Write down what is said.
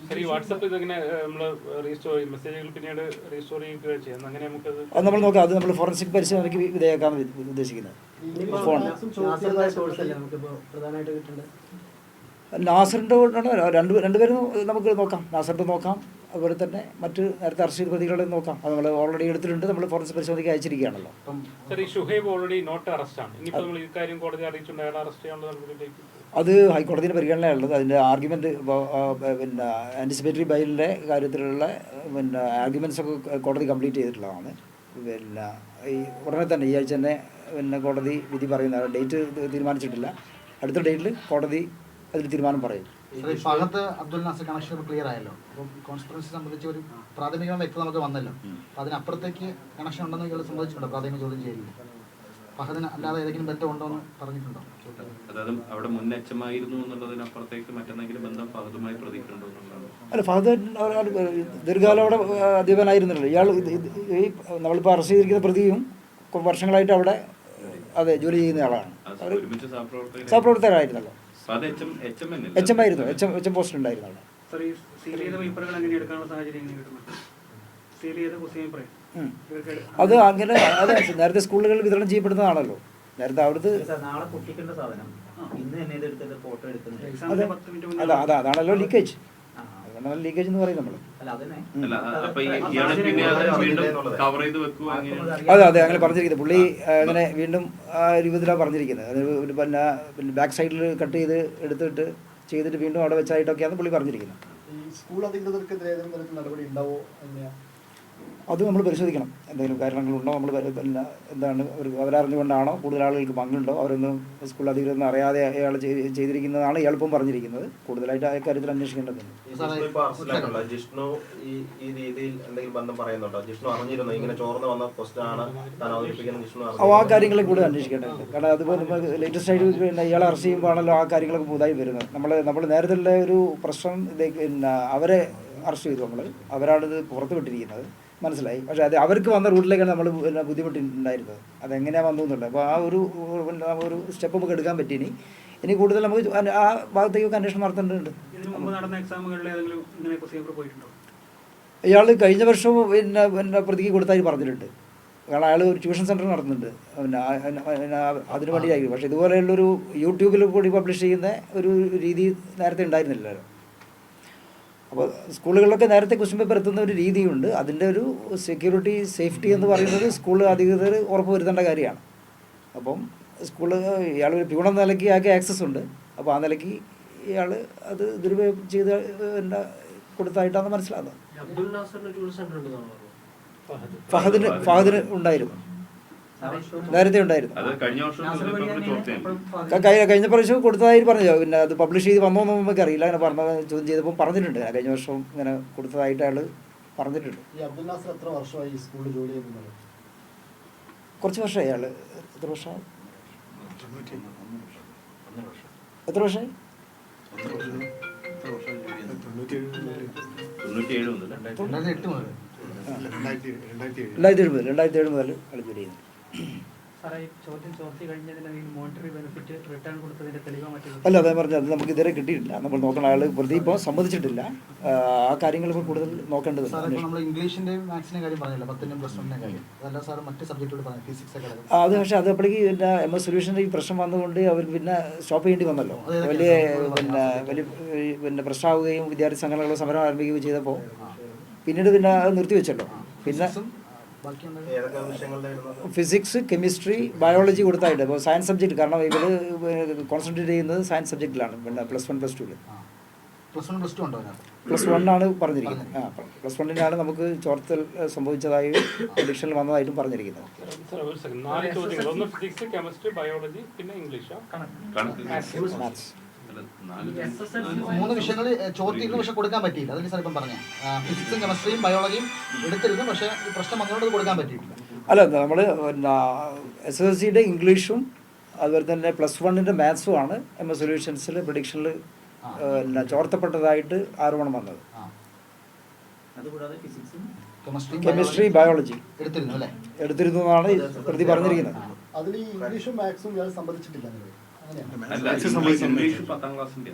Sir, ഈ WhatsApp ഇതെങ്ങനെ നമ്മൾ റീസ്റ്റോർ മെസ്സേജുകൾ പിന്നീട് റീസ്റ്റോർ ചെയ്യുക ചെയ്യുന്നത്, അങ്ങനെ നമുക്കത് അത് നമ്മൾ നോക്കാം. അത് നമ്മൾ ഫോറൻസിക് പരിശോധനയ്ക്ക് വിധേയമാക്കാൻ ഉദ്ദേശിക്കുന്നത്. ഫോൺ നാസറിൻ്റെ രണ്ടുപേരും നമുക്ക് നോക്കാം. നാസറിൻ്റെ നോക്കാം, അതുപോലെ തന്നെ മറ്റ് നേരത്തെ അറസ്റ്റ് ചെയ്ത പ്രതികളെ നോക്കാം. അത് നമ്മൾ ഓൾറെഡി എടുത്തിട്ടുണ്ട്. നമ്മൾ ഫോറൻസിക് പരിശോധനയ്ക്ക് അയച്ചിരിക്കുകയാണല്ലോ. സർ, ഈ ഷുഹൈബ് ഓൾറെഡി നോട്ട് അറസ്റ്റ് ആണ്. ഇനിയിപ്പോൾ നമ്മൾ ഈ കാര്യം കോടതി അറിയിച്ചുകൊണ്ട് അയാളെ അറസ്റ്റ് ചെയ്യാനുള്ള നടപടിയിലേക്ക് അത് ഹൈക്കോടതിയുടെ പരിഗണനയുള്ളത്. അതിൻ്റെ ആർഗ്യുമെൻറ്റ് പിന്നെ ആൻറ്റിസിപ്പേറ്ററി ബൈലിൻ്റെ കാര്യത്തിലുള്ള പിന്നെ ആർഗ്യുമെൻറ്റ്സ് ഒക്കെ കോടതി കംപ്ലീറ്റ് ചെയ്തിട്ടുള്ളതാണ്. പിന്നെ ഈ ഉടനെ തന്നെ ഈ ആഴ്ച തന്നെ പിന്നെ കോടതി വിധി പറയുന്ന ഡേറ്റ് തീരുമാനിച്ചിട്ടില്ല. അടുത്ത ഡേറ്റിൽ കോടതി അതിൽ തീരുമാനം പറയും. ഫഹദ് അബ്ദുൽ നാസർ കണക്ഷൻ ക്ലിയർ ആയല്ലോ. അപ്പം കോൺസ്പിറൻസി സംബന്ധിച്ച് ഒരു പ്രാഥമിക വ്യക്തത നമുക്ക് വന്നല്ലോ. അപ്പം അതിനപ്പുറത്തേക്ക് കണക്ഷൻ ഉണ്ടെന്ന് ഇയാൾ സംബന്ധിച്ചിട്ടുണ്ടോ? പ്രാഥമിക ചോദ്യം ചെയ്യില്ല. ഫഹദിന് അല്ലാതെ ഏതെങ്കിലും ബന്ധം ഉണ്ടോ എന്ന് പറഞ്ഞിട്ടുണ്ടോ? അതായത് അവിടെ മുന്നേറ്റമായിരുന്നു എന്നുള്ളതിനപ്പുറത്തേക്ക് മറ്റെന്തെങ്കിലും ബന്ധം ഫഹദുമായി പ്രതിക്കുന്നുണ്ടോ എന്നുള്ളതാണ്. അല്ല, ഫഹദ് ദീർഘകാലം അവിടെ അധ്യാപകനായിരുന്നല്ലോ. ഇയാൾ ഈ നമ്മളിപ്പോൾ അറസ്റ്റ് ചെയ്തിരിക്കുന്ന പ്രതിയും വർഷങ്ങളായിട്ട് അവിടെ അതെ ജോലി ചെയ്യുന്ന ആളാണ്. സഹപ്രവർത്തകരായിരുന്നല്ലോ. എച്ച് എം പോസ്റ്റ് ഉണ്ടായിരുന്നു അവിടെ. അത് അങ്ങനെ അത് നേരത്തെ സ്കൂളുകളിൽ വിതരണം ചെയ്യപ്പെടുന്നതാണല്ലോ. നേരത്തെ അവിടുത്തെ അതാണല്ലോ ലീക്കേജ്. അതാണ് ലീക്കേജ് എന്ന് പറയും നമ്മൾ. അതെ അങ്ങനെ പറഞ്ഞിരിക്കുന്നത്. പുള്ളി അങ്ങനെ വീണ്ടും ആ രൂപത്തിലാണ് പറഞ്ഞിരിക്കുന്നത്. അത് പിന്നെ ബാക്ക് സൈഡിൽ കട്ട് ചെയ്ത് എടുത്തിട്ട് ചെയ്തിട്ട് വീണ്ടും അവിടെ വെച്ചായിട്ടൊക്കെയാണ് പുള്ളി പറഞ്ഞിരിക്കുന്നത്. സ്കൂൾ അധികൃതർക്കെതിരെ ഏതെങ്കിലും നടപടി ഉണ്ടാവോ? അത് നമ്മൾ പരിശോധിക്കണം. എന്തെങ്കിലും കാരണങ്ങളുണ്ടോ, നമ്മൾ പിന്നെ എന്താണ് അവരറിഞ്ഞുകൊണ്ടാണോ, കൂടുതൽ ആളുകൾക്ക് പങ്കുണ്ടോ, അവരൊന്നും സ്കൂൾ അധികൃതർ അറിയാതെ അയാൾ ചെയ്തിരിക്കുന്നതാണ് ഇയാളിപ്പം പറഞ്ഞിരിക്കുന്നത്. കൂടുതലായിട്ട് ആ കാര്യത്തിൽ അന്വേഷിക്കേണ്ടതുണ്ട്. ജിഷ്ണു ഈ രീതിയിൽ എന്തെങ്കിലും ബന്ധം പറയുന്നുണ്ടോ? ജിഷ്ണു അറിഞ്ഞിരുന്നു ഇങ്ങനെ ചോർന്ന് വന്ന പോസ്റ്റാണ് താൻ അവതരിപ്പിക്കുന്നത്? ജിഷ്ണു ആ കാര്യങ്ങളെ കൂടുതൽ അന്വേഷിക്കേണ്ടതുണ്ട്. കാരണം അതുപോലെ ലേറ്റസ്റ്റ് ആയിട്ട് പിന്നെ ഇയാളെ അറസ്റ്റ് ചെയ്യുമ്പോഴാണല്ലോ ആ കാര്യങ്ങളൊക്കെ പുതുതായി വരുന്നത്. നമ്മൾ നേരത്തെ ഒരു പ്രശ്നം പിന്നെ അവരെ അറസ്റ്റ് ചെയ്തു. അവരാണിത് പുറത്ത് വിട്ടിരിക്കുന്നത്, മനസ്സിലായി. പക്ഷേ അത് അവർക്ക് വന്ന റൂട്ടിലേക്കാണ് നമ്മൾ പിന്നെ ബുദ്ധിമുട്ടുണ്ടായിരുന്നത്. അതെങ്ങനെയാണ് വന്നു എന്നുള്ളത്. അപ്പോൾ ആ ഒരു സ്റ്റെപ്പ് നമുക്ക് എടുക്കാൻ പറ്റി. ഇനി കൂടുതൽ നമുക്ക് ആ ഭാഗത്തേക്കൊക്കെ അന്വേഷണം നടത്തേണ്ടതുണ്ട്. ഇയാൾ കഴിഞ്ഞ വർഷവും പിന്നെ പ്രതിക്ക് കൊടുത്തായി പറഞ്ഞിട്ടുണ്ട്. കാരണം അയാൾ ഒരു ട്യൂഷൻ സെൻറ്റർ നടത്തുന്നുണ്ട്. പിന്നെ അതിന് വേണ്ടിയായിരിക്കും. പക്ഷേ ഇതുപോലെയുള്ളൊരു യൂട്യൂബിൽ കൂടി പബ്ലിഷ് ചെയ്യുന്ന ഒരു രീതി നേരത്തെ ഉണ്ടായിരുന്നില്ലല്ലോ. അപ്പോൾ സ്കൂളുകളിലൊക്കെ നേരത്തെ ക്വസ്റ്റ്യൻ പേപ്പർ എത്തുന്ന ഒരു രീതിയുണ്ട്. അതിൻ്റെ ഒരു സെക്യൂരിറ്റി സേഫ്റ്റി എന്ന് പറയുന്നത് സ്കൂൾ അധികൃതർ ഉറപ്പ് വരുത്തേണ്ട കാര്യമാണ്. അപ്പം സ്കൂള് ഇയാൾ ഒരു പ്യൂൺ എന്ന നിലയ്ക്ക് ആകെ ആക്സസ് ഉണ്ട്. അപ്പോൾ ആ നിലയ്ക്ക് ഇയാൾ അത് ദുരുപയോഗം ചെയ്ത് പിന്നെ കൊടുത്തായിട്ടാണ് മനസ്സിലാകുന്നത്. ഫഹദിന് ഉണ്ടായിരുന്നു, നേരത്തെ ഉണ്ടായിരുന്നു. കഴിഞ്ഞ പ്രാവശ്യം കൊടുത്തതായി പറഞ്ഞു. പിന്നെ അത് പബ്ലിഷ് ചെയ്ത് വന്നോന്നും നമുക്ക് അറിയില്ല. അങ്ങനെ പറഞ്ഞ ചോദ്യം ചെയ്തപ്പോൾ പറഞ്ഞിട്ടുണ്ട് കഴിഞ്ഞ വർഷം ഇങ്ങനെ കൊടുത്തതായിട്ട് അയാൾ പറഞ്ഞിട്ടുണ്ട്. കുറച്ച് വർഷമായി അയാൾ. എത്ര വർഷമായി? 2007 മുതൽ അയാൾ ജോലി ചെയ്യുന്നു. അല്ല, അതേ പറഞ്ഞത് അത് നമുക്ക് ഇതുവരെ കിട്ടിയിട്ടില്ല. നമ്മൾ നോക്കണം. അയാൾ പ്രതി ഇപ്പോൾ സമ്മതിച്ചിട്ടില്ല. ആ കാര്യങ്ങൾ ഇപ്പോൾ കൂടുതൽ നോക്കേണ്ടതുണ്ട്. അത് പക്ഷേ അത് അപ്പോഴേക്ക് പിന്നെ MS സൊല്യൂഷൻ്റെ ഈ പ്രശ്നം വന്നുകൊണ്ട് അവർ പിന്നെ സ്റ്റോപ്പ് ചെയ്യേണ്ടി വന്നല്ലോ. വലിയ പ്രശ്നമാവുകയും വിദ്യാർത്ഥി സംഘടനകൾ സമരം ആരംഭിക്കുകയും ചെയ്തപ്പോൾ പിന്നീട് പിന്നെ അത് നിർത്തിവെച്ചല്ലോ. പിന്നെ ഫിസിക്സ്, കെമിസ്ട്രി, ബയോളജി കൊടുത്തായിട്ട് ഇപ്പോൾ സയൻസ് സബ്ജക്റ്റ്. കാരണം ഇവർ കോൺസെൻട്രേറ്റ് ചെയ്യുന്നത് സയൻസ് സബ്ജക്റ്റിലാണ്. പിന്നെ +1 +2 +1 ആണ് പറഞ്ഞിരിക്കുന്നത്. +1 നമുക്ക് ചോർത്തൽ സംഭവിച്ചതായി പ്രഡിക്ഷനിൽ വന്നതായിട്ടും പറഞ്ഞിരിക്കുന്നത്. മാത്സ് 3 വിഷയങ്ങൾ ചോർത്തിയിരുന്നു, പക്ഷെ കൊടുക്കാൻ പറ്റിയില്ല. അതിന് സാർ ഇപ്പം പറഞ്ഞ ഫിസിക്സും കെമിസ്ട്രിയും ബയോളജിയും എടുത്തിരുന്നു, പക്ഷേ ഈ പ്രശ്നം വന്നതുകൊണ്ട് കൊടുക്കാൻ പറ്റിയിട്ടില്ല. അല്ല, നമ്മൾ പിന്നെ SSLCയുടെ ഇംഗ്ലീഷും അതുപോലെ തന്നെ +1 മാത്സും ആണ് MS സൊല്യൂഷൻസിൽ പ്രഡിക്ഷനിൽ ചോർത്തപ്പെട്ടതായിട്ട് ആരോപണം വന്നത്. കെമിസ്ട്രി, ബയോളജി എടുത്തിരുന്നു എന്നാണ് പ്രതി പറഞ്ഞിരിക്കുന്നത്. അതിൽ ഇംഗ്ലീഷും മാത്സും സംബന്ധിച്ചിട്ടില്ല. ഇംഗ്ലീഷ് 10ാം ക്ലാസ്സിന്റെ